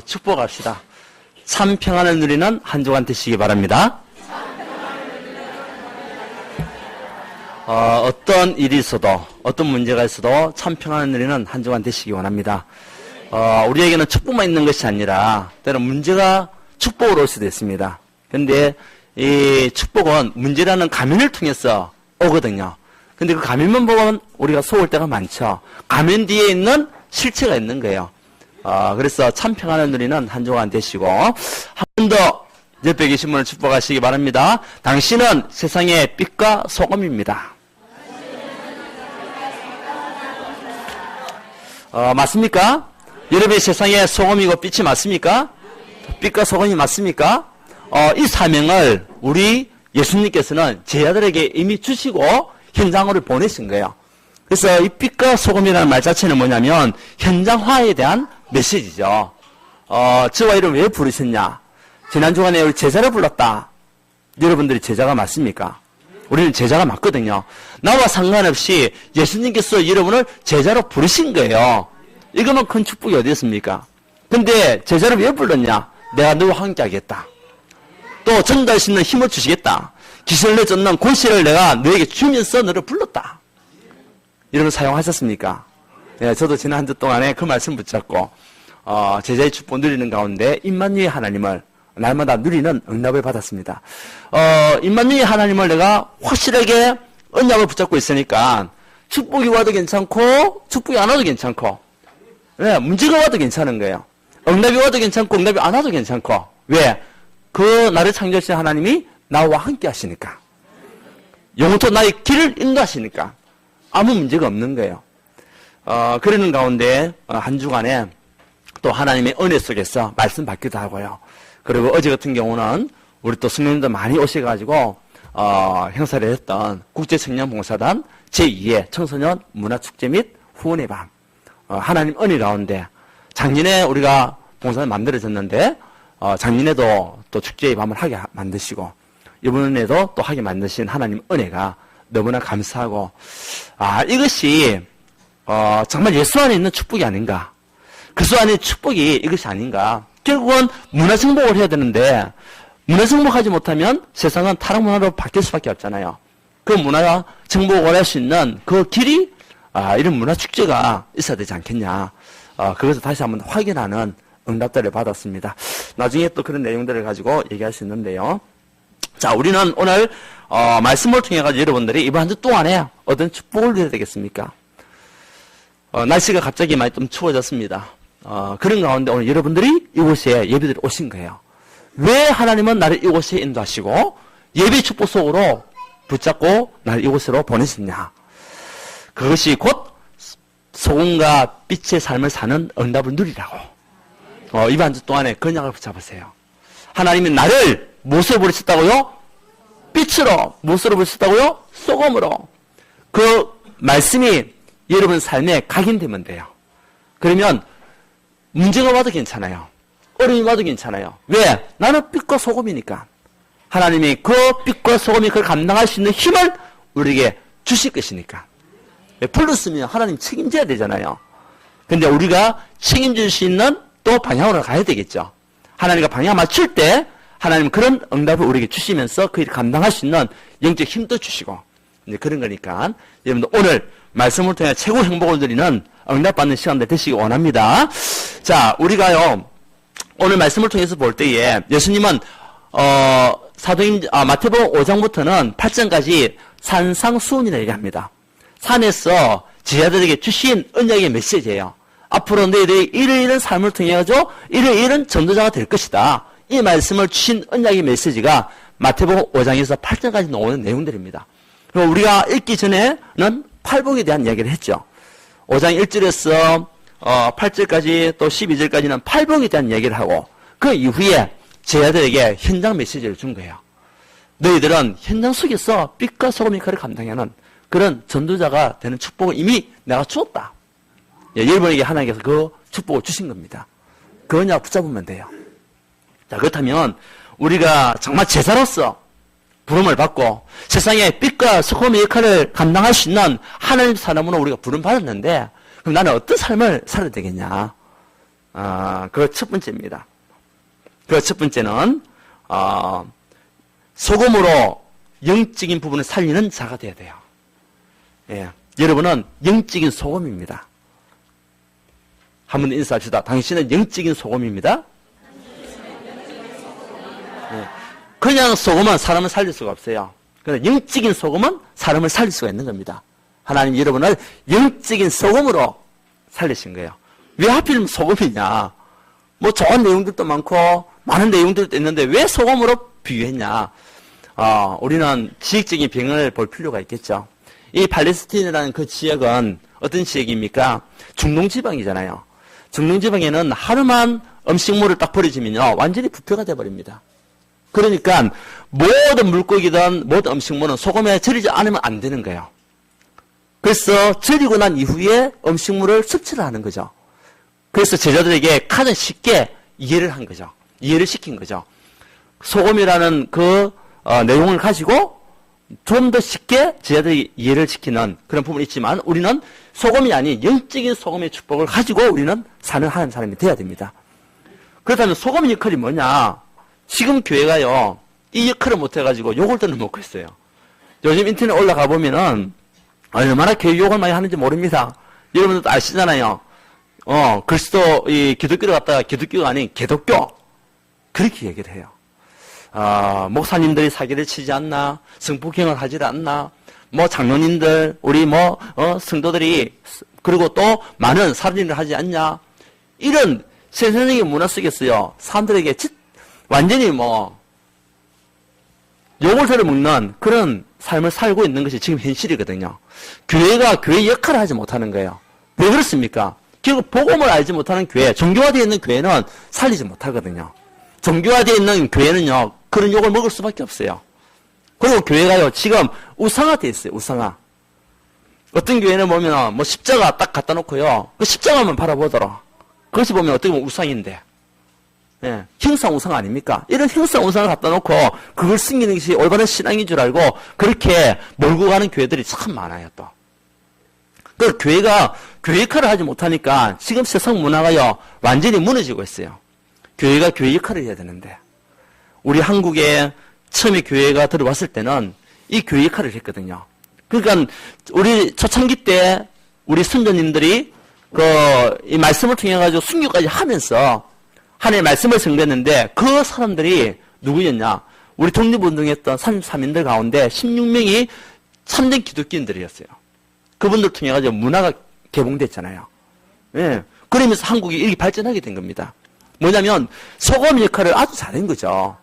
축복합시다. 참 평안을 누리는 한 주간 되시기 바랍니다. 어떤 일이 있어도, 어떤 문제가 있어도 참 평안을 누리는 한 주간 되시기 원합니다. 우리에게는 축복만 있는 것이 아니라 때로 문제가 축복으로 올 수도 있습니다. 그런데 이 축복은 문제라는 가면을 통해서 오거든요. 근데 그 가면만 보면 우리가 속을 때가 많죠. 가면 뒤에 있는 실체가 있는 거예요. 그래서 참 평안을 누리는 한 주간 되시고, 한 번 더 옆에 계신 분을 축복하시기 바랍니다. 당신은 세상의 빛과 소금입니다. 맞습니까? 여러분이 세상의 소금이고 빛이 맞습니까? 빛과 소금이 맞습니까? 이 사명을 우리 예수님께서는 제자들에게 이미 주시고 현장으로 보내신 거예요. 그래서 이 빛과 소금이라는 말 자체는 뭐냐면 현장화에 대한 메시지죠. 저와 이를 왜 부르셨냐? 지난 주간에 우리 제자를 불렀다. 여러분들이 제자가 맞습니까? 우리는 제자가 맞거든요. 나와 상관없이 예수님께서 여러분을 제자로 부르신 거예요. 이거는 큰 축복이 어디 있습니까? 근데 제자를 왜 불렀냐? 내가 너와 함께 하겠다. 또 전도할 수 있는 힘을 주시겠다. 기술을 내쫓는 권세를 내가 너에게 주면서 너를 불렀다. 여러분 사용하셨습니까? 네, 저도 지난 한 주 동안에 그 말씀 붙잡고 제자의 축복 누리는 가운데 임마누엘 하나님을 날마다 누리는 응답을 받았습니다. 임마누엘 하나님을 내가 확실하게 언약을 붙잡고 있으니까 축복이 와도 괜찮고 축복이 안 와도 괜찮고, 왜? 문제가 와도 괜찮은 거예요. 응답이 와도 괜찮고 응답이 안 와도 괜찮고. 왜? 그 나를 창조하신 하나님이 나와 함께 하시니까, 영원토 나의 길을 인도하시니까 아무 문제가 없는 거예요. 그러는 가운데 한 주간에 또 하나님의 은혜 속에서 말씀 받기도 하고요. 그리고 어제 같은 경우는 우리 또 성령님들 많이 오셔가지고 행사를 했던 국제청년봉사단 제2회 청소년 문화축제 및 후원의 밤, 하나님 은혜 가운데 작년에 우리가 봉사를 만들어졌는데 작년에도 또 축제의 밤을 하게 만드시고 이번에도 또 하게 만드신 하나님 은혜가 너무나 감사하고, 이것이 정말 예수 안에 있는 축복이 아닌가, 그리스도 안에 축복이 이것이 아닌가. 결국은 문화 정복을 해야 되는데 문화 정복하지 못하면 세상은 타락 문화로 바뀔 수밖에 없잖아요. 그 문화 정복을 할 수 있는 그 길이 이런 문화 축제가 있어야 되지 않겠냐. 그것을 다시 한번 확인하는 응답들을 받았습니다. 나중에 또 그런 내용들을 가지고 얘기할 수 있는데요. 자, 우리는 오늘 말씀을 통해 가지고 여러분들이 이번 한 주 동안에 어떤 축복을 누려야 되겠습니까? 날씨가 갑자기 많이 좀 추워졌습니다. 그런 가운데 오늘 여러분들이 이곳에 예배드리러 오신 거예요. 왜 하나님은 나를 이곳에 인도하시고 예배 축복 속으로 붙잡고 나를 이곳으로 보내셨냐? 그것이 곧 소금과 빛의 삶을 사는 응답을 누리라고. 이번 한 주 동안에 건약을 붙잡으세요. 하나님이 나를 무엇으로 부르셨다고요? 빛으로. 무엇으로 부르셨다고요? 소금으로. 그 말씀이 여러분 삶에 각인되면 돼요. 그러면 문제가 와도 괜찮아요. 어려움이 와도 괜찮아요. 왜? 나는 빛과 소금이니까. 하나님이 그 빛과 소금이 그걸 감당할 수 있는 힘을 우리에게 주실 것이니까. 불렀으면 하나님 책임져야 되잖아요. 근데 우리가 책임질 수 있는 또 방향으로 가야 되겠죠. 하나님과 방향 맞출 때 하나님 그런 응답을 우리에게 주시면서 그 일을 감당할 수 있는 영적 힘도 주시고, 이제 그런 거니까 여러분들 오늘 말씀을 통해 최고 행복을 누리는 응답받는 시간들 되시기 원합니다. 자, 우리가요 오늘 말씀을 통해서 볼 때에 예수님은 마태복음 5장부터는 8장까지 산상수훈이라 얘기합니다. 산에서 제자들에게 주신 언약의 메시지예요. 앞으로 너희들이 이런 삶을 통해 가지고 이런 전도자가 될 것이다. 이 말씀을 주신 언약의 메시지가 마태복음 5장에서 8장까지 나오는 내용들입니다. 그리고 우리가 읽기 전에는 팔복에 대한 이야기를 했죠. 5장 1절에서 8절까지 또 12절까지는 팔복에 대한 이야기를 하고, 그 이후에 제자들에게 현장 메시지를 준 거예요. 너희들은 현장 속에서 빛과 소금의 역할을 감당하는 그런 전도자가 되는 축복을 이미 내가 주었다. 여러분에게 하나님께서 그 축복을 주신 겁니다. 그 언약 붙잡으면 돼요. 자, 그렇다면 우리가 정말 제자로서 부름을 받고 세상에 빛과 소금의 역할을 감당할 수 있는 하나님 사람으로 우리가 부름 받았는데, 그럼 나는 어떤 삶을 살아야 되겠냐? 그 첫 번째입니다. 그 첫 번째는 소금으로 영적인 부분을 살리는 자가 되어야 돼요. 예, 여러분은 영적인 소금입니다. 한번 인사합시다. 당신은 영적인 소금입니다. 예, 그냥 소금은 사람을 살릴 수가 없어요. 그런데 영적인 소금은 사람을 살릴 수가 있는 겁니다. 하나님 여러분을 영적인 소금으로 살리신 거예요. 왜 하필 소금이냐? 뭐 좋은 내용들도 많고 많은 내용들도 있는데 왜 소금으로 비유했냐? 우리는 지역적인 병을 볼 필요가 있겠죠. 이 팔레스틴이라는 그 지역은 어떤 지역입니까? 중동 지방이잖아요. 중동 지방에는 하루만 음식물을 딱 버려지면요 완전히 부패가 돼버립니다. 그러니까 모든 물고기든 모든 음식물은 소금에 절이지 않으면 안 되는 거예요. 그래서 절이고 난 이후에 음식물을 섭취를 하는 거죠. 그래서 제자들에게 가장 쉽게 이해를 한 거죠. 이해를 시킨 거죠. 소금이라는 그 내용을 가지고 좀 더 쉽게 제자들이 이해를 시키는 그런 부분이 있지만 우리는 소금이 아닌 영적인 소금의 축복을 가지고 우리는 사는 하는 사람이 돼야 됩니다. 그렇다면 소금의 역할이 뭐냐? 지금 교회가요 이 역할을 못해가지고 욕을 들은 먹고 있어요. 요즘 인터넷 올라가 보면은 얼마나 교회 욕을 많이 하는지 모릅니다. 여러분들도 아시잖아요. 그리스도 이 기독교를 갖다가 기독교가 아닌 개독교 그렇게 얘기를 해요. 목사님들이 사기를 치지 않나, 성폭행을 하지 않나, 뭐 장로님들, 우리 성도들이 그리고 또 많은 살인을 하지 않냐 이런 세상적인 문화 속에서요 사람들에게 완전히 욕을 들어먹는 그런 삶을 살고 있는 것이 지금 현실이거든요. 교회가 교회 역할을 하지 못하는 거예요. 왜 그렇습니까? 결국 복음을 알지 못하는 교회, 종교화되어 있는 교회는 살리지 못하거든요. 종교화되어 있는 교회는요 그런 욕을 먹을 수밖에 없어요. 그리고 교회가요 지금 우상화되어 있어요. 우상화. 어떤 교회는 보면 십자가 딱 갖다 놓고요 그 십자가만 바라보더라. 그것이 보면 어떻게 보면 우상인데, 예, 형상 우상 아닙니까? 이런 형상 우상을 갖다 놓고 그걸 숨기는 것이 올바른 신앙인 줄 알고 그렇게 몰고 가는 교회들이 참 많아요. 또 그 교회가 교회 역할을 하지 못하니까 지금 세상 문화가요 완전히 무너지고 있어요. 교회가 교회 역할을 해야 되는데 우리 한국에 처음에 교회가 들어왔을 때는 이 교회 역할을 했거든요. 그러니까 우리 초창기 때 우리 선조님들이 이 말씀을 통해 가지고 순교까지 하면서 하나님의 말씀을 증거했는데 그 사람들이 누구였냐? 우리 독립운동했던 33인들 가운데 16명이 참된 기독교인들이었어요. 그분들 통해 가지고 문화가 개봉됐잖아요. 예. 그러면서 한국이 이렇게 발전하게 된 겁니다. 뭐냐면 소금 역할을 아주 잘한 거죠.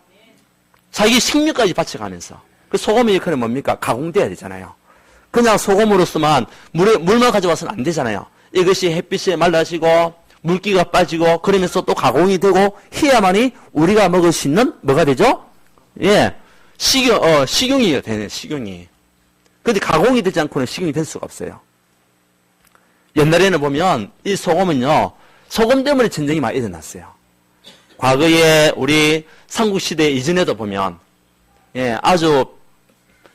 자기 식민까지 바쳐가면서. 그 소금의 역할은 뭡니까? 가공돼야 되잖아요. 그냥 소금으로서만 물만 가져와서는 안 되잖아요. 이것이 햇빛에 말라지고 물기가 빠지고 그러면서 또 가공이 되고 해야만이 우리가 먹을 수 있는 뭐가 되죠? 예, 식용이 되네. 식용이. 근데 가공이 되지 않고는 식용이 될 수가 없어요. 옛날에는 보면 이 소금은요 소금 때문에 전쟁이 많이 일어났어요. 과거에 우리 삼국시대 이전에도 보면 아주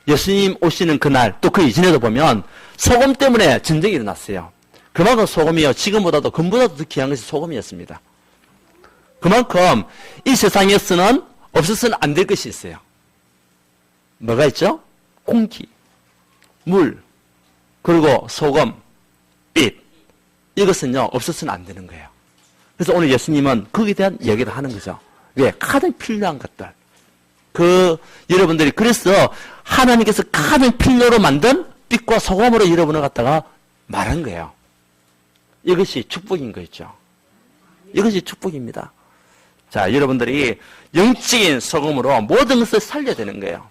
예수님 오시는 그날 또 그 이전에도 보면 소금 때문에 전쟁이 일어났어요. 그만큼 소금이요 지금보다도 금보다도 더 귀한 것이 소금이었습니다. 그만큼 이 세상에서는 없어서는 안 될 것이 있어요. 뭐가 있죠? 공기, 물, 그리고 소금, 빛. 이것은요 없어서는 안 되는 거예요. 그래서 오늘 예수님은 거기에 대한 얘기를 하는 거죠. 왜? 가장 필요한 것들. 여러분들이 그래서 하나님께서 가장 필요로 만든 빛과 소금으로 여러분을 갖다가 말한 거예요. 이것이 축복인 거죠. 이것이 축복입니다. 자, 여러분들이 영적인 소금으로 모든 것을 살려야 되는 거예요.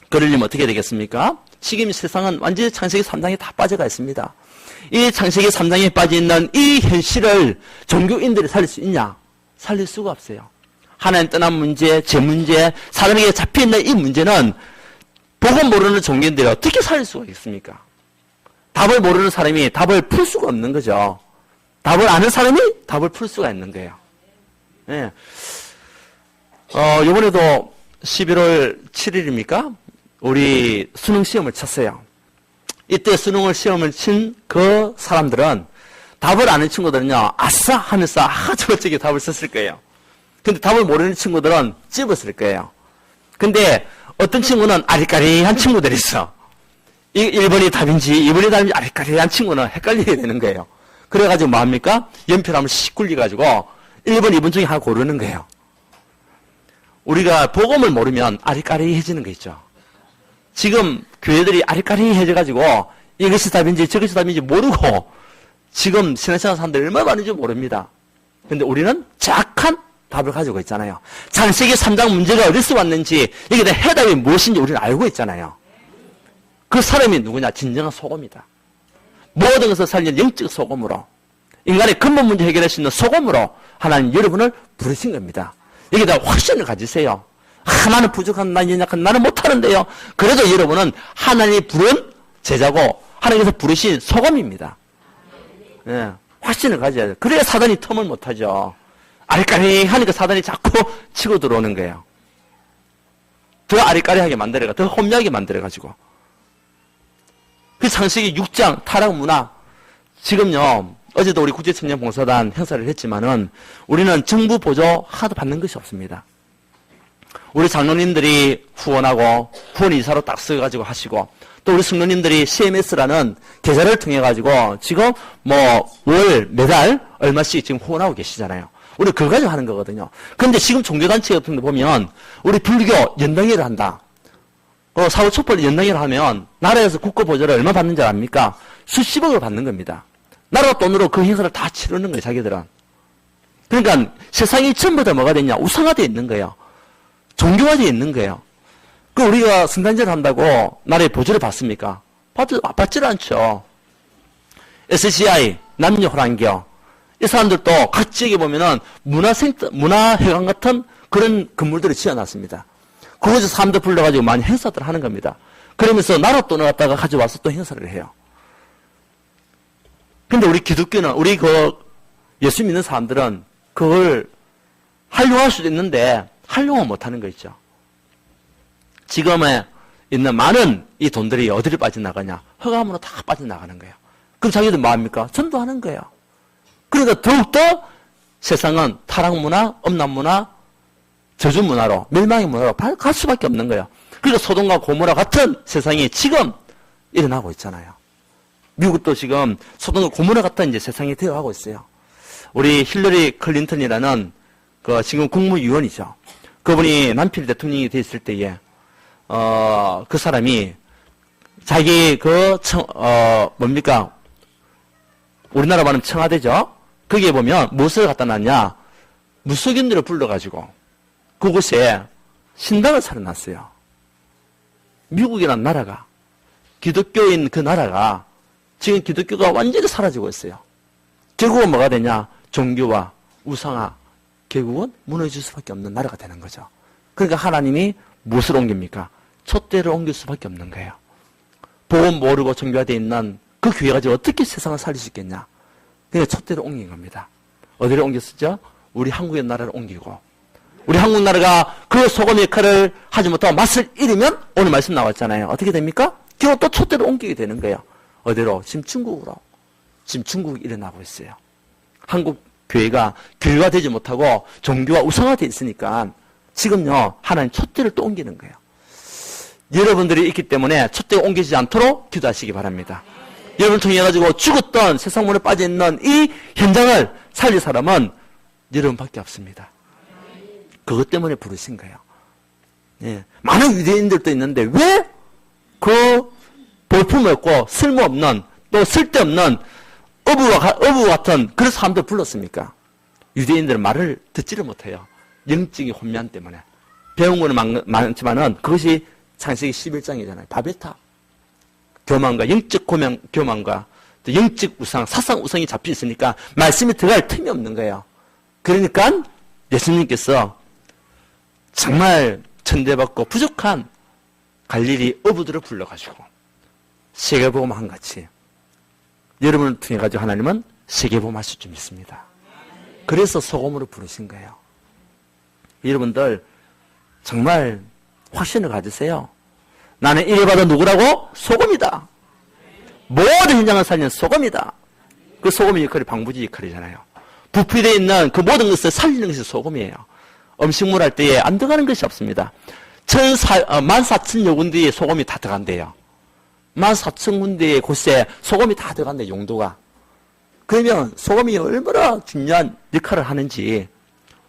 그러려면 어떻게 되겠습니까? 지금 세상은 완전히 창세기 3장에 다 빠져가 있습니다. 이 창세기 3장에 빠져있는 이 현실을 종교인들이 살릴 수 있냐? 살릴 수가 없어요. 하나님 떠난 문제, 제 문제, 사람에게 잡혀있는 이 문제는 복음 모르는 종교인들이 어떻게 살릴 수가 있습니까? 답을 모르는 사람이 답을 풀 수가 없는 거죠. 답을 아는 사람이 답을 풀 수가 있는 거예요. 예. 이번에도 11월 7일입니까? 우리 수능 시험을 쳤어요. 이때 수능을 시험을 친 그 사람들은 답을 아는 친구들은요, 아싸 하면서 아주 멋지게 답을 썼을 거예요. 근데 답을 모르는 친구들은 찝었을 거예요. 근데 어떤 친구는 아리까리한 친구들이 있어. 1번이 답인지 2번이 답인지 아리까리한 친구는 헷갈리게 되는 거예요. 그래가지고 뭐합니까? 연필 한번 씩 굴려가지고 1번, 2번 중에 하나 고르는 거예요. 우리가 복음을 모르면 아리까리해지는 거 있죠. 지금 교회들이 아리까리해져가지고 이것이 답인지 저것이 답인지 모르고 지금 신앙생활 사람들이 얼마나 많은지 모릅니다. 근데 우리는 정확한 답을 가지고 있잖아요. 창세기 3장 문제가 어디서 왔는지 여기에 대한 해답이 무엇인지 우리는 알고 있잖아요. 그 사람이 누구냐? 진정한 소금이다. 모든 것을 살리는 영적 소금으로, 인간의 근본 문제 해결할 수 있는 소금으로 하나님 여러분을 부르신 겁니다. 여기다 확신을 가지세요. 나는 부족한, 나는 연약한, 나는 못하는데요. 그래도 여러분은 하나님이 부른 제자고 하나님께서 부르신 소금입니다. 예, 확신을 가져야 돼요. 그래야 사단이 틈을 못하죠. 아리까리 하니까 사단이 자꾸 치고 들어오는 거예요. 더 아리까리하게 만들어가, 더 혼미하게 만들어가지고. 그 창세기 6장 타락 문화. 지금요, 어제도 우리 국제청년봉사단 행사를 했지만은 우리는 정부 보조 하나도 받는 것이 없습니다. 우리 장로님들이 후원하고 후원 이사로 딱 써가지고 하시고 또 우리 성도님들이 CMS라는 계좌를 통해 가지고 지금 매달 얼마씩 지금 후원하고 계시잖아요. 우리 그거 가지고 하는 거거든요. 그런데 지금 종교단체 같은 데 보면 우리 불교 연당회를 한다. 사후 촛불 연당회를 하면 나라에서 국고 보조를 얼마 받는지 압니까? 수십억을 받는 겁니다. 나라 돈으로 그 행사를 다 치르는 거예요, 자기들은. 그러니까 세상이 전부 다 뭐가 됐냐? 우상화되어 있는 거예요. 종교화되어 있는 거예요. 그 우리가 성탄절을 한다고 나라의 보조를 받습니까? 받지를 않죠. SCI, 남녀호랑교. 이 사람들도 각 지역에 보면은 문화회관 같은 그런 건물들을 지어놨습니다. 그곳에 사람들 불러가지고 많이 행사들 하는 겁니다. 그러면서 나라 돈을 갖다가 가져와서 또 행사를 해요. 근데 우리 기독교는, 우리 예수 믿는 사람들은 그걸 활용할 수도 있는데, 활용을 못하는 거 있죠. 지금에 있는 많은 이 돈들이 어디를 빠져나가냐? 허감으로 다 빠져나가는 거예요. 그럼 자기들 뭐 합니까? 전도하는 거예요. 그러니까 더욱더 세상은 타락문화, 음란문화, 저주문화로, 멸망의 문화로 갈 수밖에 없는 거예요. 그러니까 소돔과 고모라 같은 세상이 지금 일어나고 있잖아요. 미국도 지금 소돔과 고모라 같은 이제 세상이 되어가고 있어요. 우리 힐러리 클린턴이라는 지금 국무위원이죠. 그분이 남필 대통령이 됐을 때에, 그 사람이 자기 우리나라 말하면 청와대죠? 거기에 보면 무엇을 갖다 놨냐? 무속인들을 불러가지고 그곳에 신당을 차려놨어요. 미국이라는 나라가, 기독교인 그 나라가 지금 기독교가 완전히 사라지고 있어요. 결국은 뭐가 되냐? 종교와 우상화, 결국은 무너질 수밖에 없는 나라가 되는 거죠. 그러니까 하나님이 무엇을 옮깁니까? 촛대를 옮길 수밖에 없는 거예요. 복음 모르고 종교화되어 있는 그 교회가 지금 어떻게 세상을 살릴 수 있겠냐? 그냥 촛대를 옮긴 겁니다. 어디를 옮겼었죠? 우리 한국의 나라를 옮기고, 우리 한국 나라가 그 소금 역할을 하지 못하고 맛을 잃으면 오늘 말씀 나왔잖아요. 어떻게 됩니까? 결국 또 촛대를 옮기게 되는 거예요. 어디로? 지금 중국으로. 지금 중국이 일어나고 있어요. 한국 교회가 교회화되지 못하고 종교가 우상화되어 있으니까 지금요, 하나님 촛대를 또 옮기는 거예요. 여러분들이 있기 때문에 촛대가 옮기지 않도록 기도하시기 바랍니다. 여러분을 통해 가지고 죽었던 세상 문에 빠져있는 이 현장을 살릴 사람은 여러분밖에 없습니다. 그것 때문에 부르신 거예요. 예. 많은 유대인들도 있는데 왜 그 볼품없고 쓸모없는 또 쓸데없는 어부 같은 그런 사람들 불렀습니까? 유대인들은 말을 듣지를 못해요. 영적인 혼미함 때문에. 배운 거는 많지만은 그것이 창세기 11장이잖아요. 바벨탑. 교만과 영적 교만과 또 영적 우상, 사상 우상이 잡혀 있으니까 말씀이 들어갈 틈이 없는 거예요. 그러니까 예수님께서 정말 천대받고 부족한 갈릴리 어부들을 불러가지고 세계복음 한 같이 여러분을 통해 가지고 하나님은 세계복음 하실 줄 믿습니다. 그래서 소금으로 부르신 거예요. 여러분들 정말 확신을 가지세요. 나는 이래봐도 누구라고? 소금이다. 모든 현장을 살리는 소금이다. 그 소금의 역할이 방부제 역할이잖아요. 부패되어 있는 그 모든 것을 살리는 것이 소금이에요. 음식물 할 때에 안 들어가는 것이 없습니다. 14,000여 군데에 소금이 다 들어간대요. 14,000군데의 곳에 소금이 다 들어간대, 용도가. 그러면 소금이 얼마나 중요한 역할을 하는지,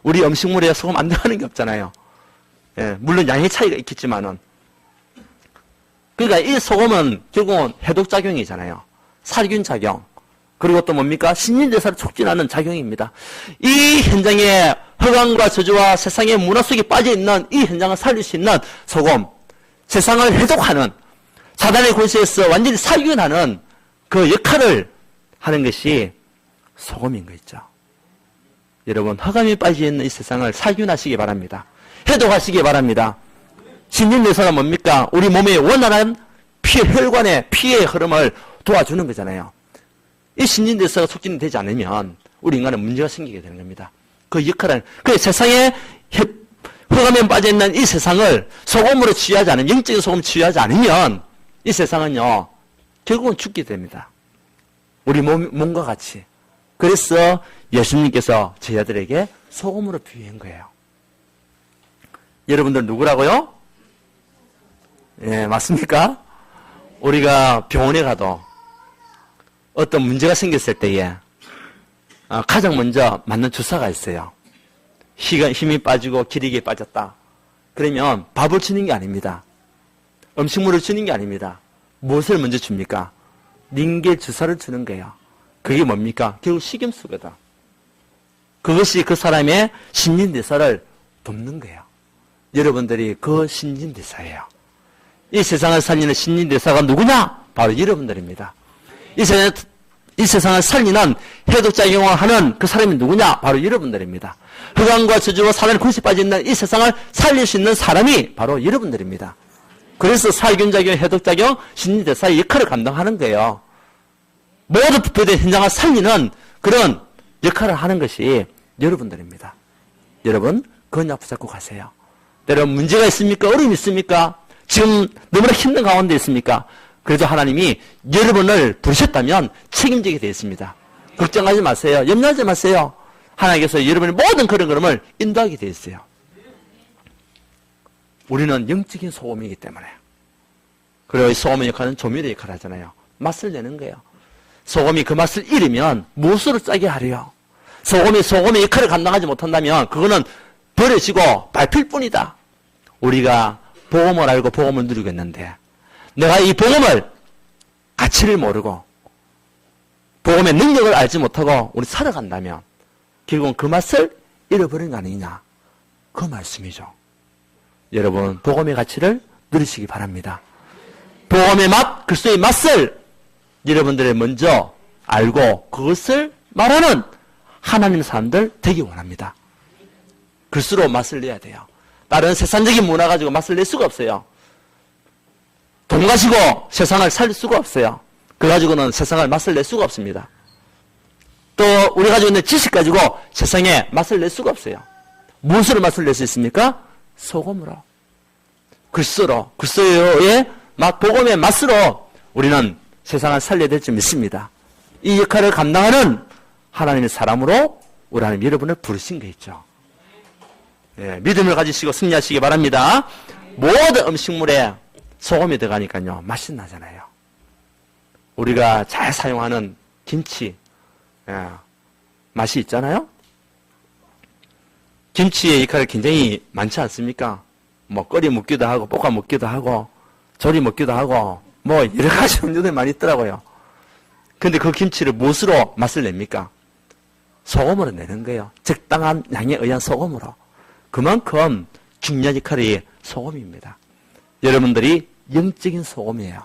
우리 음식물에 소금 안 들어가는 게 없잖아요. 예, 물론 양의 차이가 있겠지만은. 그러니까 이 소금은 결국은 해독작용이잖아요. 살균 작용. 그리고 또 뭡니까? 신진대사를 촉진하는 작용입니다. 이 현장에 허강과 저주와 세상의 문화 속에 빠져있는 이 현장을 살릴 수 있는 소금, 세상을 해독하는, 사단의 권세에서 완전히 살균하는 그 역할을 하는 것이 소금인 거 있죠. 여러분, 흑암이 빠져있는 이 세상을 살균하시기 바랍니다. 해독하시기 바랍니다. 신진대사가 뭡니까? 우리 몸의 원활한 혈관의 피의 흐름을 도와주는 거잖아요. 이 신진대사가 촉진되지 않으면 우리 인간은 문제가 생기게 되는 겁니다. 그 역할은, 그 세상에 흑암에 빠져있는 이 세상을 소금으로 치유하지 않으면, 영적인 소금을 치유하지 않으면 이 세상은요, 결국은 죽게 됩니다. 우리 몸과 같이. 그래서 예수님께서 제자들에게 소금으로 비유한 거예요. 여러분들 누구라고요? 예, 맞습니까? 우리가 병원에 가도 어떤 문제가 생겼을 때에 가장 먼저 맞는 주사가 있어요. 힘이 빠지고 기력이 빠졌다. 그러면 밥을 주는 게 아닙니다. 음식물을 주는 게 아닙니다. 무엇을 먼저 줍니까? 링겔 주사를 주는 거예요. 그게 뭡니까? 결국 식염수거든. 그것이 그 사람의 신진대사를 돕는 거예요. 여러분들이 그 신진대사예요. 이 세상을 살리는 신진대사가 누구냐? 바로 여러분들입니다. 이 세상을 살리는 해독작용을 하는 그 사람이 누구냐? 바로 여러분들입니다. 흑암과 저주와 사단의 굴에 빠져있는 이 세상을 살릴 수 있는 사람이 바로 여러분들입니다. 그래서 살균작용, 해독작용, 신진대사의 역할을 감당하는 거예요. 모두 부패된 현장을 살리는 그런 역할을 하는 것이 여러분들입니다. 여러분, 그건 붙잡고 가세요. 여러분, 문제가 있습니까? 어려움이 있습니까? 지금 너무나 힘든 가운데 있습니까? 그래도 하나님이 여러분을 부르셨다면 책임지게 되어 있습니다. 걱정하지 마세요. 염려하지 마세요. 하나님께서 여러분의 모든 그런 걸음을 인도하게 되어 있어요. 우리는 영적인 소금이기 때문에. 그리고 이 소금의 역할은 조미료 역할을 하잖아요. 맛을 내는 거예요. 소금이 그 맛을 잃으면 무엇으로 짜게 하려요? 소금의 역할을 감당하지 못한다면 그거는 버려지고 밟힐 뿐이다. 우리가 복음을 알고 복음을 누리고 있는데 내가 이 복음을 가치를 모르고 복음의 능력을 알지 못하고 우리 살아간다면 결국은 그 맛을 잃어버린 거 아니냐. 그 말씀이죠. 여러분, 복음의 가치를 누리시기 바랍니다. 복음의 맛, 그리스도의 맛을 여러분들이 먼저 알고 그것을 말하는 하나님의 사람들 되기 원합니다. 그리스도로 맛을 내야 돼요. 다른 세상적인 문화 가지고 맛을 낼 수가 없어요. 돈 가지고 세상을 살릴 수가 없어요. 그 가지고는 세상을 맛을 낼 수가 없습니다. 또 우리 가지고 있는 지식 가지고 세상에 맛을 낼 수가 없어요. 무엇으로 맛을 낼 수 있습니까? 소금으로. 그리스도로, 그리스도의 맛, 복음의 맛으로 우리는 세상을 살려야 될 줄 믿습니다. 이 역할을 감당하는 하나님의 사람으로 우리 하나님 여러분을 부르신 게 있죠. 예, 믿음을 가지시고 승리하시기 바랍니다. 모든 음식물에 소금이 들어가니까요, 맛이 나잖아요. 우리가 잘 사용하는 김치, 예, 맛이 있잖아요? 김치의 역할이 굉장히 많지 않습니까? 뭐, 끓여 먹기도 하고, 볶아 먹기도 하고, 조리 먹기도 하고, 뭐, 여러 가지 음료들이 많이 있더라고요. 근데 그 김치를 무엇으로 맛을 냅니까? 소금으로 내는 거예요. 적당한 양에 의한 소금으로. 그만큼 중요한 역할이 소금입니다. 여러분들이 영적인 소금이에요.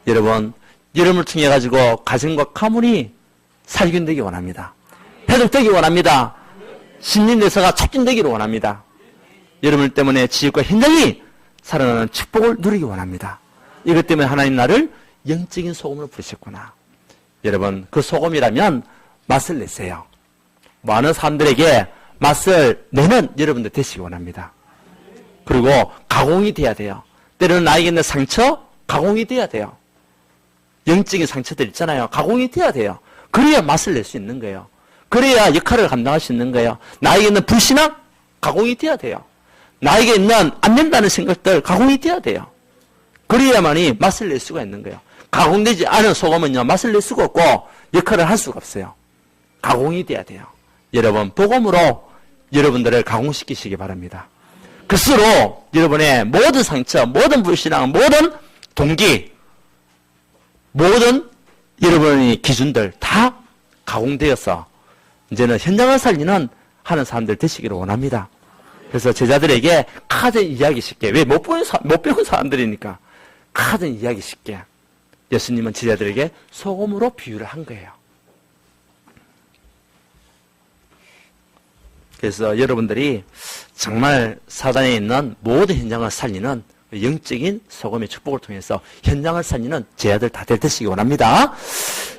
여러분, 여러분을 통해 가지고 가정과 가문이 살균되기 원합니다. 회복되기 원합니다. 신진대사가 촉진되기를 원합니다. 여러분 때문에 지역과 현장이 살아나는 축복을 누리기 원합니다. 이것 때문에 하나님 나를 영적인 소금으로 부르셨구나. 여러분, 그 소금이라면 맛을 내세요. 많은 사람들에게 맛을 내는 여러분들 되시기 원합니다. 그리고 가공이 돼야 돼요. 때로는 나에게 있는 상처, 가공이 돼야 돼요. 영적인 상처들 있잖아요. 가공이 돼야 돼요. 그래야 맛을 낼 수 있는 거예요. 그래야 역할을 감당할 수 있는 거예요. 나에게 있는 불신앙 가공이 돼야 돼요. 나에게 있는 안 된다는 생각들 가공이 돼야 돼요. 그래야만이 맛을 낼 수가 있는 거예요. 가공되지 않은 소금은요, 맛을 낼 수가 없고 역할을 할 수가 없어요. 가공이 돼야 돼요. 여러분, 복음으로 여러분들을 가공시키시기 바랍니다. 그스로 여러분의 모든 상처, 모든 불신앙, 모든 동기, 모든 여러분의 기준들 다 가공되어서 이제는 현장을 살리는 하는 사람들 되시기를 원합니다. 그래서 제자들에게 가장 이해하기 쉽게, 왜 못 배운 사람들이니까 가장 이해하기 쉽게 예수님은 제자들에게 소금으로 비유를 한 거예요. 그래서 여러분들이 정말 사단에 있는 모든 현장을 살리는 영적인 소금의 축복을 통해서 현장을 살리는 제자들 다 될 되시기 원합니다.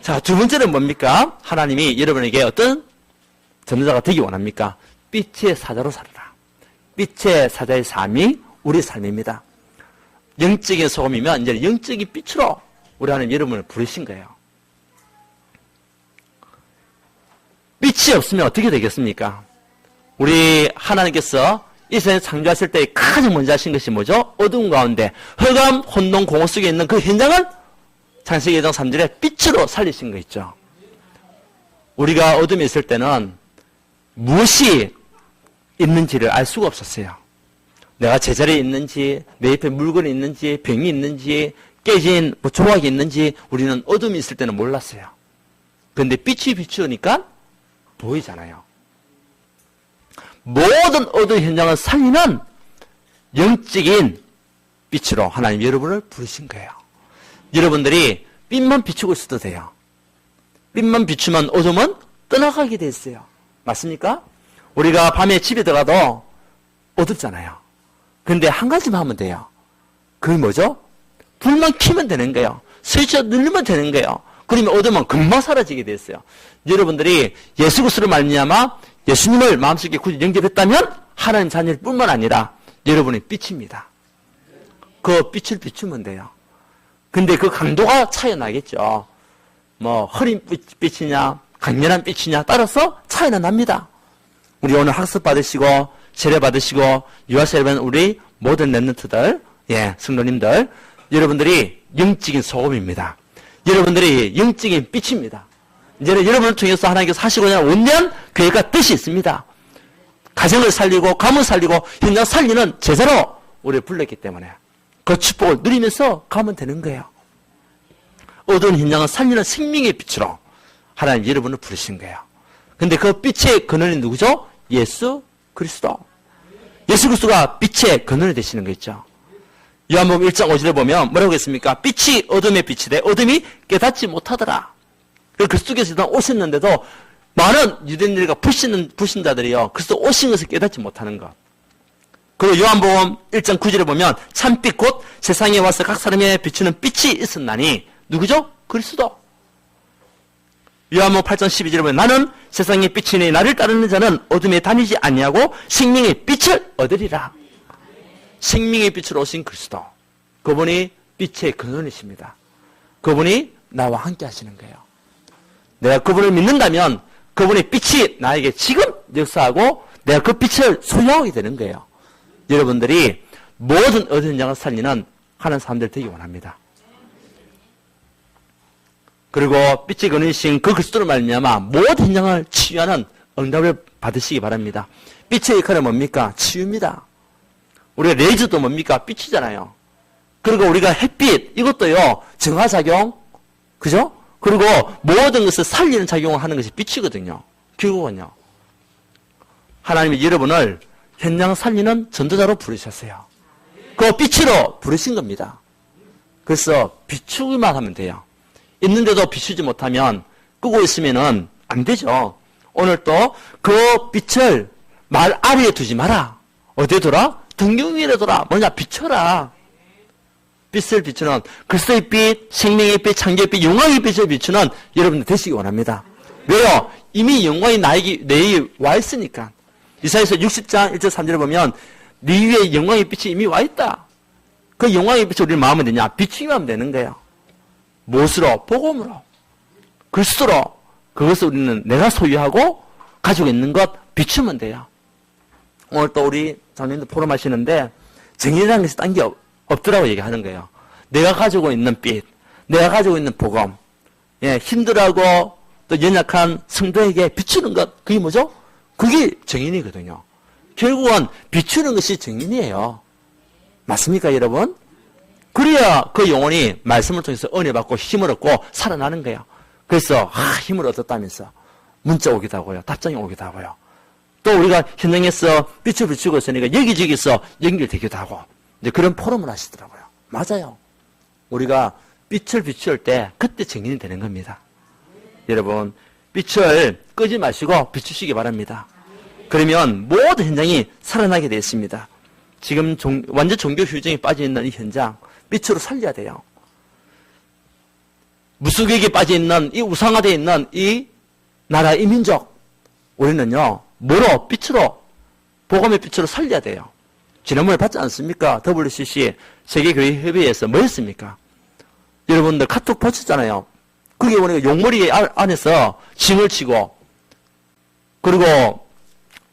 자, 두 번째는 뭡니까? 하나님이 여러분에게 어떤 전도자가 되기 원합니까? 빛의 사자로 살아라. 빛의 사자의 삶이 우리 삶입니다. 영적인 소금이면 이제 영적인 빛으로 우리 하나님 여러분을 부르신 거예요. 빛이 없으면 어떻게 되겠습니까? 우리 하나님께서 이 세상에 창조하실 때 가장 먼저 하신 것이 뭐죠? 어두운 가운데 흑암, 혼돈, 공허 속에 있는 그 현장을 창세기 2장 3절에 빛으로 살리신 거 있죠. 우리가 어둠에 있을 때는 무엇이 있는지를 알 수가 없었어요. 내가 제자리에 있는지, 내 옆에 물건이 있는지, 병이 있는지, 깨진 조각이 있는지 우리는 어둠이 있을 때는 몰랐어요. 그런데 빛이 비추니까 보이잖아요. 모든 어두운 현장을 살리는 영적인 빛으로 하나님 여러분을 부르신 거예요. 여러분들이 빛만 비추고 있어도 돼요. 빛만 비추면 어둠은 떠나가게 돼 있어요. 맞습니까? 우리가 밤에 집에 들어가도 어둡잖아요. 그런데 한 가지만 하면 돼요. 그게 뭐죠? 불만 켜면 되는 거예요. 스위치 누르면 되는 거예요. 그러면 어둠은 금방 사라지게 돼 있어요. 여러분들이 예수 그리스도로 말미암아 예수님을 마음속에 굳이 영접했다면 하나님 자녀일 뿐만 아니라 여러분의 빛입니다. 그 빛을 비추면 돼요. 근데 그 강도가 차이 나겠죠. 뭐 흐린 빛이냐 강렬한 빛이냐 따라서 차이가 납니다. 우리 오늘 학습 받으시고 세례 받으시고 유아세례 받은 우리 모든 랩런트들, 성도님들, 여러분들이 영적인 소금입니다. 여러분들이 영적인 빛입니다. 이제는 여러분을 통해서 하나님께서 하시고자 하는 온전한 계획과 뜻이 있습니다. 가정을 살리고 가문 살리고 현장 살리는 제자로 우리를 불렀기 때문에 그 축복을 누리면서 가면 되는 거예요. 어두운 현장을 살리는 생명의 빛으로 하나님 여러분을 부르신 거예요. 근데 그 빛의 근원이 누구죠? 예수 그리스도. 예수 그리스도가 빛의 근원이 되시는 거 있죠. 요한복음 1장 5절에 보면 뭐라고 했습니까? 빛이 어둠에 빛이 돼 어둠이 깨닫지 못하더라. 그리스도께서 오셨는데도 많은 유대인들과 불신자들이요 그리스도 오신 것을 깨닫지 못하는 것. 그리고 요한복음 1장 9절에 보면 참빛 곧 세상에 와서 각 사람에 비추는 빛이 있었나니 누구죠? 그리스도. 요한복음 8장 12절에 보면 나는 세상의 빛이니 나를 따르는 자는 어둠에 다니지 아니하고 생명의 빛을 얻으리라. 생명의 빛으로 오신 그리스도. 그분이 빛의 근원이십니다. 그분이 나와 함께 하시는 거예요. 내가 그분을 믿는다면 그분의 빛이 나에게 지금 역사하고 내가 그 빛을 소유하게 되는 거예요. 여러분들이 모든 어두운 현장을 살리는 하는 사람들 되기 원합니다. 그리고 빛의 근원이신 그 그리스도로 말미암아 모든 현장을 치유하는 응답을 받으시기 바랍니다. 빛의 역할은 뭡니까? 치유입니다. 우리가 레이저도 뭡니까? 빛이잖아요. 그리고 우리가 햇빛 이것도요 정화작용, 그죠? 그리고 모든 것을 살리는 작용을 하는 것이 빛이거든요. 결국은요. 하나님이 여러분을 현장 살리는 전도자로 부르셨어요. 그 빛으로 부르신 겁니다. 그래서 비추기만 하면 돼요. 있는데도 비추지 못하면 끄고 있으면은 안 되죠. 오늘 또 그 빛을 말 아래에 두지 마라. 어디에 둬라? 등경 위에 둬라. 뭐냐? 비춰라. 빛을 비추는 그리스도의 빛, 생명의 빛, 창조의 빛, 영광의 빛을 비추는 여러분들 되시기 원합니다. 왜요? 이미 영광이 내게 와 있으니까. 이사야서 60장 1절 3절에 보면 네 위에 영광의 빛이 이미 와 있다. 그 영광의 빛을 우리 마음에 되냐? 비추기만 하면 되는 거예요. 무엇으로? 복음으로. 그리스도로. 그것을 우리는 내가 소유하고 가지고 있는 것 비추면 돼요. 오늘 또 우리 장로님들 포럼 하시는데 정의라는 것이 딴 게 없더라고 얘기하는 거예요. 내가 가지고 있는 빛, 내가 가지고 있는 복음, 예, 힘들하고 또 연약한 성도에게 비추는 것, 그게 뭐죠? 그게 정인이거든요. 결국은 비추는 것이 정인이에요. 맞습니까, 여러분? 그래야 그 영혼이 말씀을 통해서 은혜 받고 힘을 얻고 살아나는 거예요. 그래서 힘을 얻었다면서 문자 오기도 하고요. 답장이 오기도 하고요. 또 우리가 현장에서 빛을 비추고 있으니까 여기저기서 연결되기도 하고 이제 그런 포럼을 하시더라고요. 맞아요. 우리가 빛을 비출 때 그때 증인이 되는 겁니다. 여러분, 빛을 끄지 마시고 비추시기 바랍니다. 그러면 모든 현장이 살아나게 되어 있습니다. 지금 완전 종교 휴정에 빠져있는 이 현장, 빛으로 살려야 돼요. 무수객에 빠져있는 이 우상화되어 있는 이 나라, 이 민족, 우리는요, 뭐로? 빛으로, 복음의 빛으로 살려야 돼요. 지난번에 봤지 않습니까? WCC 세계교회협의회에서 뭐 했습니까? 여러분들 카톡 보셨잖아요. 그게 보니까 용머리 안에서 징을 치고, 그리고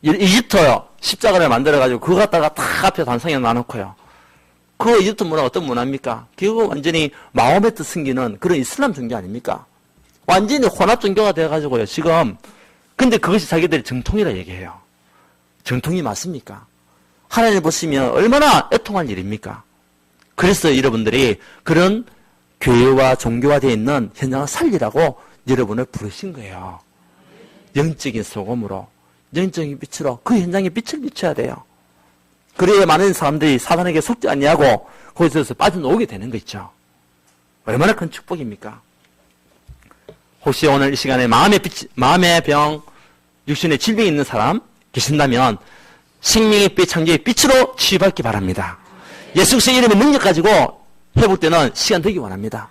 이집트 십자가를 만들어가지고 그거 갖다가 딱 앞에 단상에 놔놓고요. 그 이집트 문화가 어떤 문화입니까? 결국 완전히 마호메트 승기는 그런 이슬람 종교 아닙니까? 완전히 혼합 종교가 돼가지고요, 지금. 근데 그것이 자기들이 정통이라 얘기해요. 정통이 맞습니까? 하나님 보시면 얼마나 애통할 일입니까? 그래서 여러분들이 그런 교회와 종교화 되어 있는 현장을 살리라고 여러분을 부르신 거예요. 영적인 소금으로, 영적인 빛으로 그 현장에 빛을 비춰야 돼요. 그래야 많은 사람들이 사단에게 속지 않냐고 거기서 빠져나오게 되는 거 있죠. 얼마나 큰 축복입니까? 혹시 오늘 이 시간에 마음의 병, 육신의 질병이 있는 사람 계신다면 생명의 빛, 창조의 빛으로 치유받기 바랍니다. 예수 그리스도의 이름의 능력 가지고 회복되는 시간 되기 원합니다.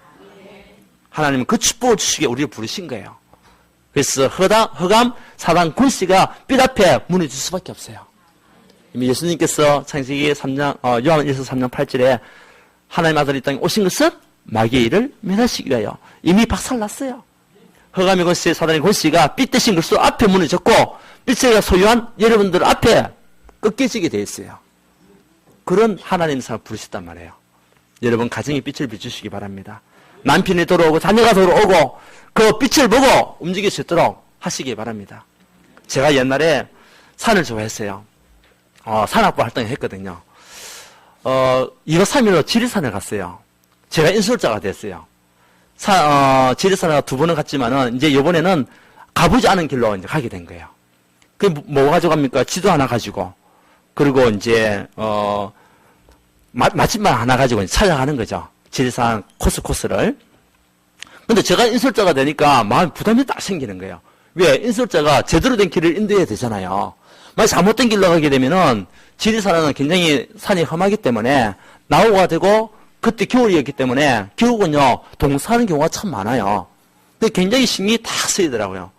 하나님은 그 축복을 주시기에 우리를 부르신 거예요. 그래서 허감, 사단, 군씨가 빛 앞에 무너질 수밖에 없어요. 이미 예수님께서 창세기 3장, 요한일서 3장 8절에 하나님 아들이 이 땅에 오신 것은 마귀의 일을 멸하시기 위하여 이미 박살났어요. 허감의 권씨, 사단의 권씨가 빛 대신 그리스도 앞에 무너졌고 빛을 소유한 여러분들 앞에 꺾여지게 되어 있어요. 그런 하나님 사람 부르셨단 말이에요. 여러분 가정에 빛을 비추시기 바랍니다. 남편이 돌아오고 자녀가 돌아오고 그 빛을 보고 움직일 수 있도록 하시기 바랍니다. 제가 옛날에 산을 좋아했어요. 산악부 활동을 했거든요. 2박 3일로 지리산을 갔어요. 제가 인솔자가 됐어요. 지리산을 2번은 갔지만은 이제 이번에는 가보지 않은 길로 이제 가게 된 거예요. 그 뭐 가져갑니까? 지도 하나 가지고 그리고 이제 맛집만 하나 가지고 이제 찾아가는 거죠. 지리산 코스를. 근데 제가 인솔자가 되니까 마음이 부담이 딱 생기는 거예요. 왜? 인솔자가 제대로 된 길을 인도해야 되잖아요. 만약 잘못된 길로 가게 되면은 지리산은 굉장히 산이 험하기 때문에 나오가 되고 그때 겨울이었기 때문에 결국은요 동사하는 경우가 참 많아요. 근데 굉장히 신경이 딱 쓰이더라고요.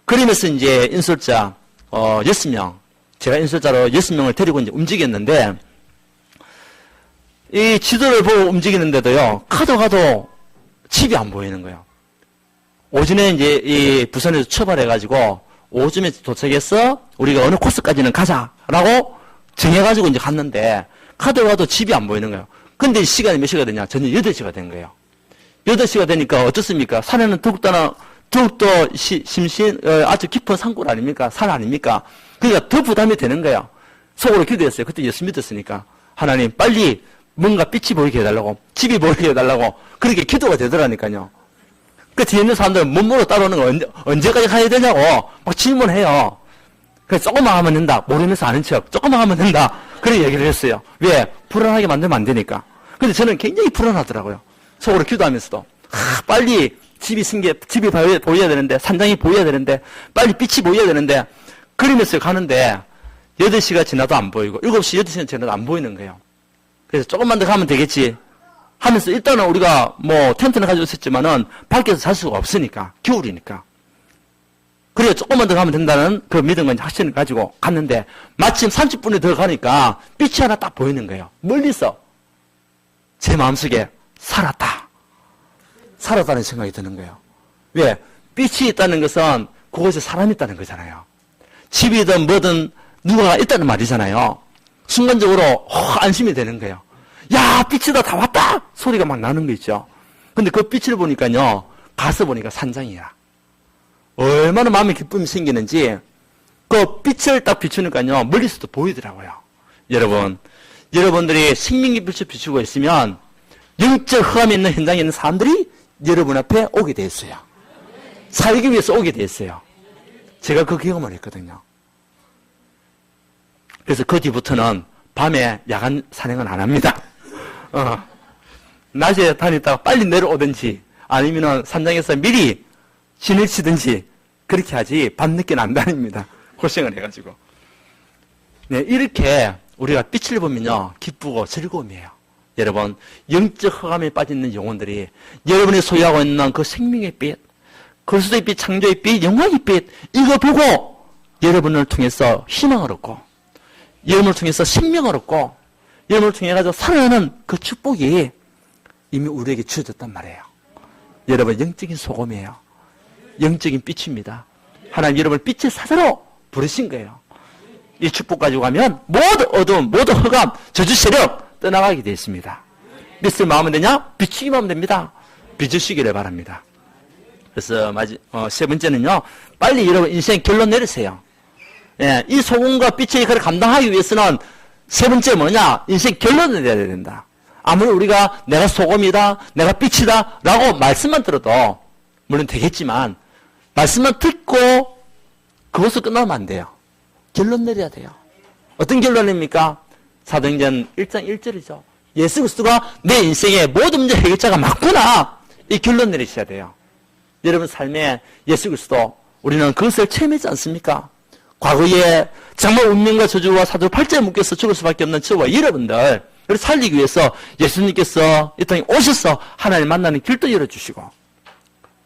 그러면서 이제 인솔자 6명, 제가 인솔자로 6명을 데리고 이제 움직였는데 이 지도를 보고 움직이는데도요 가도 집이 안 보이는 거예요. 오전에 이제 이 부산에서 출발해가지고 오전에 도착해서 우리가 어느 코스까지는 가자라고 정해가지고 이제 갔는데 가도 집이 안 보이는 거예요. 근데 시간이 몇 시가 되냐? 저녁 8시가 된 거예요. 8시가 되니까 어떻습니까? 산에는 더욱더 심신, 아주 깊은 산골 아닙니까? 산 아닙니까? 그러니까 더 부담이 되는 거예요. 속으로 기도했어요. 그때 예수 믿었으니까. 하나님, 빨리 뭔가 빛이 보이게 해달라고, 집이 보이게 해달라고, 그렇게 기도가 되더라니까요. 그 뒤에 있는 사람들은 몸으로 따라오는 거 언제까지 가야 되냐고 막 질문해요. 그래서 조금만 하면 된다. 모르면서 아는 척. 조금만 하면 된다. 그런 얘기를 했어요. 왜? 불안하게 만들면 안 되니까. 근데 저는 굉장히 불안하더라고요. 속으로 기도하면서도. 빨리 집이 보여야 되는데, 산장이 보여야 되는데, 빨리 빛이 보여야 되는데, 그러면서 가는데, 8시가 지나도 안 보이고, 7시, 8시가 지나도 안 보이는 거예요. 그래서 조금만 더 가면 되겠지. 하면서 일단은 우리가 뭐 텐트는 가지고 있었지만은 밖에서 잘 수가 없으니까. 겨울이니까. 그래서 조금만 더 가면 된다는 그 믿음과 확신을 가지고 갔는데 마침 30분이 더 가니까 빛이 하나 딱 보이는 거예요. 멀리서. 제 마음속에 살았다는 생각이 드는 거예요. 왜? 빛이 있다는 것은 그곳에 사람이 있다는 거잖아요. 집이든 뭐든 누가 있다는 말이잖아요. 순간적으로 안심이 되는 거예요. 야, 빛이다, 다 왔다! 소리가 막 나는 거 있죠. 근데 그 빛을 보니까요, 가서 보니까 산장이야. 얼마나 마음에 기쁨이 생기는지 그 빛을 딱 비추니까요, 멀리서도 보이더라고요. 여러분들이 생명의 빛을 비추고 있으면 영적 흑암에 있는 현장에 있는 사람들이 여러분 앞에 오게 돼 있어요. 살기 위해서 오게 돼 있어요. 제가 그 경험을 했거든요. 그래서 그 뒤부터는 밤에 야간 산행은 안 합니다. 낮에 다니다가 빨리 내려오든지 아니면은 산장에서 미리 진을 치든지 그렇게 하지 밤늦게는 안 다닙니다. 고생을 해가지고. 네, 이렇게 우리가 빛을 보면요, 기쁘고 즐거움이에요. 여러분, 영적 흑암에 빠져있는 영혼들이 여러분이 소유하고 있는 그 생명의 빛, 그리스도의 빛, 창조의 빛, 영광의 빛, 이거 보고 여러분을 통해서 희망을 얻고, 여러분을 통해서 생명을 얻고, 여러분을 통해 가지고 살아나는 그 축복이 이미 우리에게 주어졌단 말이에요. 여러분, 영적인 소금이에요. 영적인 빛입니다. 하나님 여러분을 빛의 사자로 부르신 거예요. 이 축복 가지고 가면 모두 어두움, 모두 흑암, 저주 세력 떠나가게 되어 있습니다. 빛을 마음은 되냐? 비추기만 하면 됩니다. 비추시기를 바랍니다. 그래서 세 번째는요, 빨리 여러분 인생 결론 내리세요. 예, 이 소금과 빛의 역할을 감당하기 위해서는 세 번째 뭐냐? 인생 결론을 내야 된다. 아무리 우리가 내가 소금이다, 내가 빛이다 라고 말씀만 들어도 물론 되겠지만 말씀만 듣고 그것을 끝나면 안 돼요. 결론 내려야 돼요. 어떤 결론입니까? 사도행전 1장 1절이죠. 예수 그리스도가 내 인생의 모든 문제 해결자가 맞구나. 이 결론 내리셔야 돼요. 여러분 삶에 예수 그리스도 우리는 그것을 체험하지 않습니까? 과거에 정말 운명과 저주와 사도 팔자에 묶여서 죽을 수밖에 없는 저와 여러분들 을 살리기 위해서 예수님께서 이 땅에 오셔서 하나님 만나는 길도 열어주시고,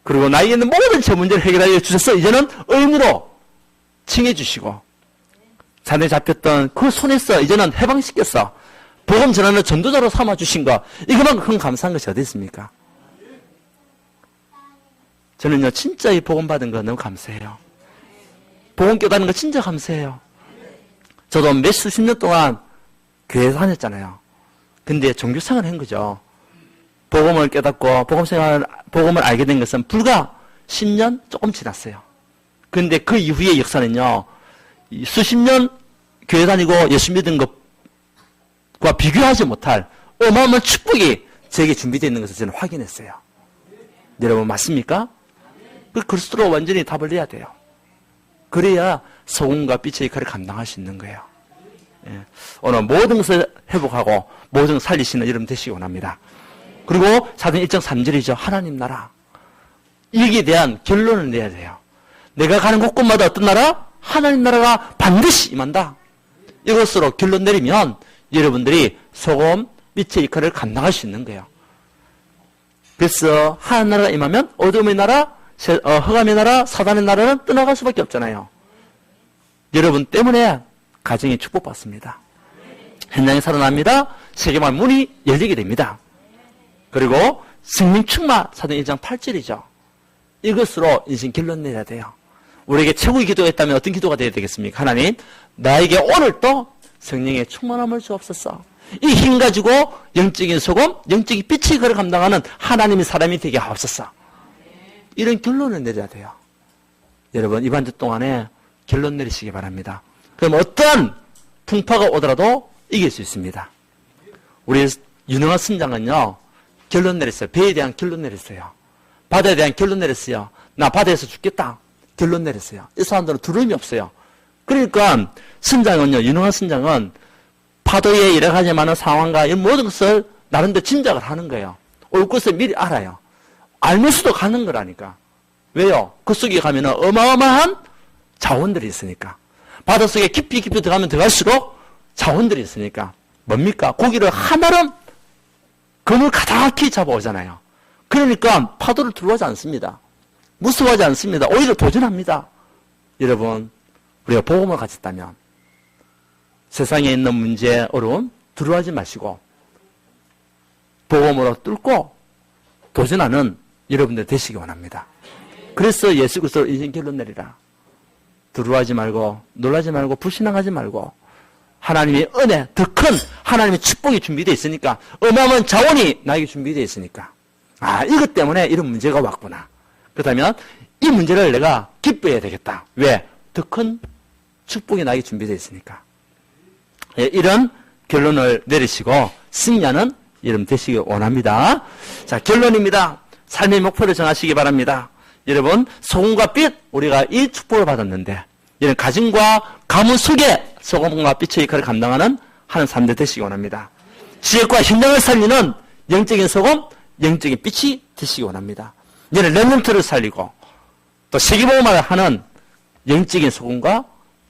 그리고 나에게 있는 모든 제 문제를 해결하여 주셔서 이제는 의인으로 칭해주시고, 잔에 잡혔던 그 손에서 이제는 해방시켜서 복음 전하는 전도자로 삼아주신 것, 이것만큼 큰 감사한 것이 어디 있습니까? 저는요 진짜 이 복음 받은 거 너무 감사해요. 복음 깨닫는 거 진짜 감사해요. 저도 몇 수십 년 동안 교회에 다녔잖아요. 근데 종교생활을 한 거죠. 복음을 깨닫고 복음을 알게 된 것은 불과 10년 조금 지났어요. 근데 그 이후의 역사는요, 수십 년 교회 다니고 예수 믿은 것과 비교하지 못할 어마어마한 축복이 저에게 준비되어 있는 것을 저는 확인했어요. 여러분 맞습니까? 그 그리스도로 완전히 답을 내야 돼요. 그래야 소금과 빛의 역할을 감당할 수 있는 거예요. 예. 오늘 모든 것을 회복하고 모든 것을 살리시는 여러분 되시기 원합니다. 그리고 사도행 1장 3절이죠. 하나님 나라. 여기에 대한 결론을 내야 돼요. 내가 가는 곳곳마다 어떤 나라? 하나님 나라가 반드시 임한다. 이것으로 결론 내리면 여러분들이 소금, 빛의 역할을 감당할 수 있는 거예요. 그래서 하나님 나라가 임하면 어둠의 나라, 흑암의 나라, 사단의 나라는 떠나갈 수밖에 없잖아요. 여러분 때문에 가정이 축복받습니다. 현장이 살아납니다. 세계만 문이 열리게 됩니다. 그리고 성령 충만, 사도행 1장 8절이죠. 이것으로 인생 결론 내야 돼요. 우리에게 최고의 기도가 있다면 어떤 기도가 되어야 되겠습니까? 하나님, 나에게 오늘 또 성령의 충만함을 주옵소서. 이 힘 가지고 영적인 소금, 영적인 빛의 그를 감당하는 하나님의 사람이 되게 하옵소서. 이런 결론을 내려야 돼요. 여러분 이번 주 동안에 결론 내리시기 바랍니다. 그럼 어떤 풍파가 오더라도 이길 수 있습니다. 우리 유능한 선장은요 결론 내렸어요. 배에 대한 결론 내렸어요. 바다에 대한 결론 내렸어요. 나 바다에서 죽겠다. 결론 내렸어요. 이 사람들은 두려움이 없어요. 그러니까 선장은요, 유능한 선장은 파도에 여러 가지 많은 상황과 이 모든 것을 나름대로 짐작을 하는 거예요. 올 것을 미리 알아요. 알면서도 가는 거라니까. 왜요? 그 속에 가면 어마어마한 자원들이 있으니까. 바닷속에 깊이 들어가면 들어갈수록 자원들이 있으니까. 뭡니까? 고기를 하나름 그물 가득히 잡아오잖아요. 그러니까 파도를 두려워하지 않습니다. 무서워하지 않습니다. 오히려 도전합니다. 여러분, 우리가 복음을 가졌다면 세상에 있는 문제, 어려움 두려워하지 마시고 복음으로 뚫고 도전하는 여러분들 되시기 원합니다. 그래서 예수 그리스도로 인생 결론 내리라. 두려워하지 말고 놀라지 말고 불신앙하지 말고 하나님의 은혜, 더 큰 하나님의 축복이 준비되어 있으니까, 어마어마한 자원이 나에게 준비되어 있으니까, 이것 때문에 이런 문제가 왔구나. 그렇다면 이 문제를 내가 기뻐해야 되겠다. 왜? 더 큰 축복이 나에게 준비되어 있으니까. 이런 결론을 내리시고 승리하는 여러분 되시길 원합니다. 자, 결론입니다. 삶의 목표를 정하시기 바랍니다. 여러분, 소금과 빛, 우리가 이 축복을 받았는데, 이런 가정과 가문 속에 소금과 빛의 역할을 감당하는 하는 사람들 되시기 원합니다. 지역과 현장을 살리는 영적인 소금, 영적인 빛이 되시기 원합니다. 이런 렘넌트를 살리고 또 세계복음화를 하는 영적인 소금과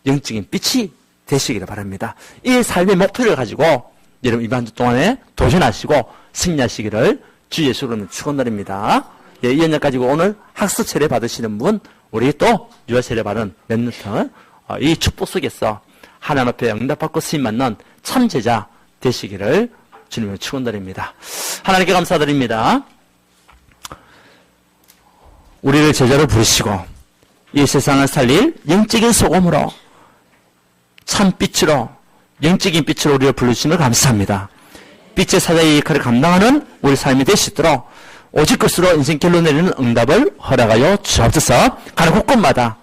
영적인 빛이 되시기를 바랍니다. 이 삶의 목표를 가지고 여러분 이번 주 동안에 도전하시고 승리하시기를 주 예수로는 축원드립니다. 이 연락 가지고 오늘 학습 세례 받으시는 분, 우리 또 유아 세례 받은 렘넌트, 이 축복 속에서 하나님 앞에 응답받고 쓰임 받는 참 제자 되시기를 주님을 축원드립니다. 하나님께 감사드립니다. 우리를 제자로 부르시고 이 세상을 살릴 영적인 소금으로 참 빛으로 영적인 빛으로 우리를 부르시는 감사합니다. 빛의 사자의 역할을 감당하는 우리 삶이 되시도록 오직 것으로 인생 결론 내리는 응답을 허락하여 주옵소서. 가는 곳곳마다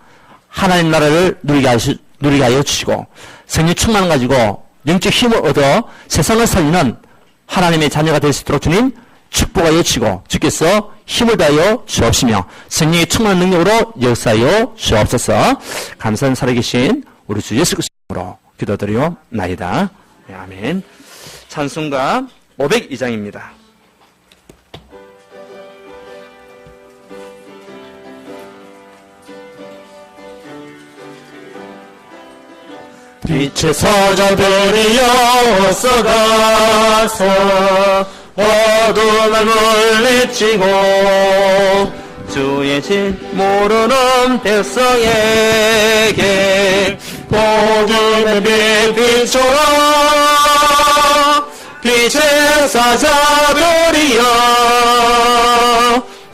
하나님 나라를 누리게 하여 주시고 성령 충만을 가지고 영적 힘을 얻어 세상을 살리는 하나님의 자녀가 될 수 있도록 주님 축복하여 주시고 주께서 힘을 다하여 주옵시며 성령의 충만한 능력으로 역사하여 주옵소서. 감사한 살아계신 우리 주 예수 그리스도로 기도드리옵나이다. 네, 아멘. 찬송가 502장입니다. 빛의 사자들이여 어서가서 어둠을 물리치고 주의 진 모르는 백성에게 복음의 빛 비춰라. 빛의 사자들이여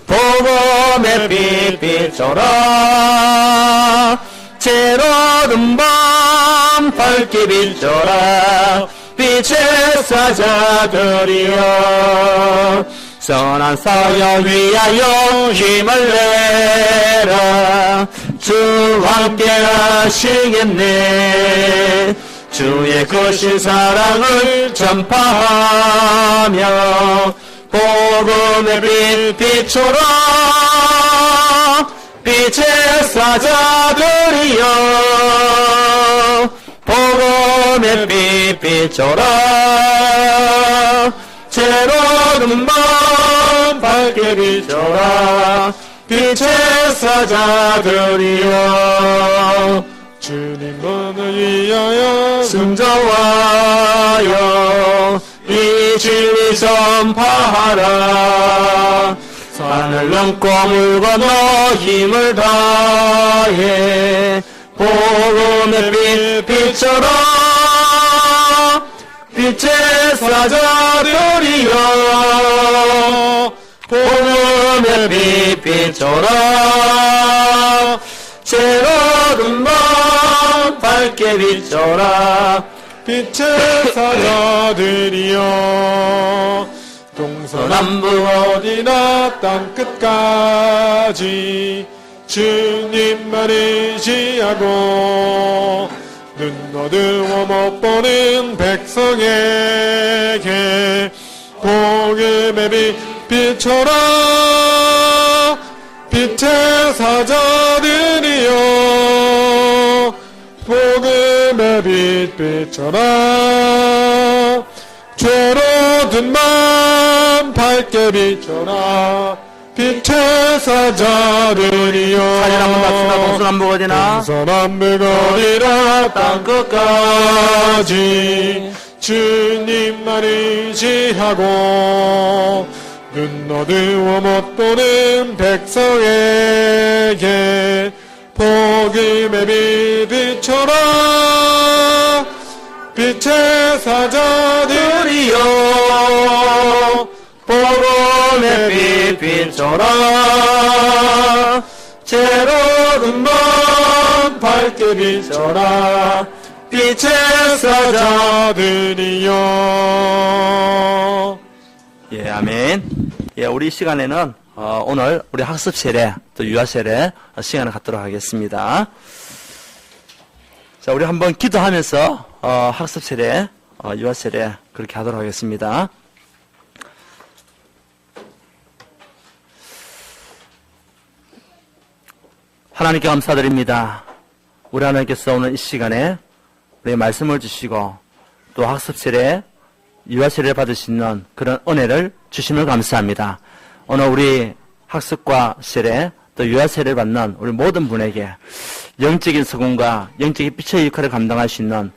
복음의 빛 비춰라. 새로운 밤 밝게 비춰라. 빛의 사자들이여 선한 사역 위하여 힘을 내라. 주 함께 하시겠네. 주의 크신 사랑을 전파하며 복음의 빛 비춰라. 빛의 사자들이여 복음의 빛 비춰라. 새로운 밤 밝게 비춰라. 빛의 사자들이여 주님만을 위하여 승자하여 이 진리 전파하라. 산을 넘고 물 건너 힘을 다해 복음의 빛 비춰라. 빛의 사자들이여 복음의 빛 비춰라. 새로운 밤 밝게 비춰라. 빛의 사자들이여 동서남북 어디나 땅끝까지 주님만 의지하고 눈 어두워 못 보는 백성에게 복음의 빛 비춰라. 빛의 사자들이여 복음의 빛 비춰라. 죄로 든 맘 밝게 비춰라. 빛의 사자들이여 사진 한번 갑시다. 동서남북 어디나 동서남북 어디나 땅끝까지 주님만 의지하고 눈 어두워 못 보는 백성에게 복음의 빛 비춰라. 빛의 사자들이여 복음의 빛 비춰라. 어둠만 밝게 비춰라 빛의 사자들이여. 예, 아멘. 예, 우리 이 시간에는 오늘 우리 학습 세례 또 유아 세례 시간을 갖도록 하겠습니다. 자, 우리 한번 기도하면서 학습 세례, 유아 세례 그렇게 하도록 하겠습니다. 하나님께 감사드립니다. 우리 하나님께서 오늘 이 시간에 우리 말씀을 주시고 또 학습 세례, 유아 세례를 받을 수 있는 그런 은혜를 주심을 감사합니다. 오늘 우리 학습과 세례 또 유아 세례를 받는 우리 모든 분에게 영적인 수군과 영적인 빛의 역할을 감당할 수 있는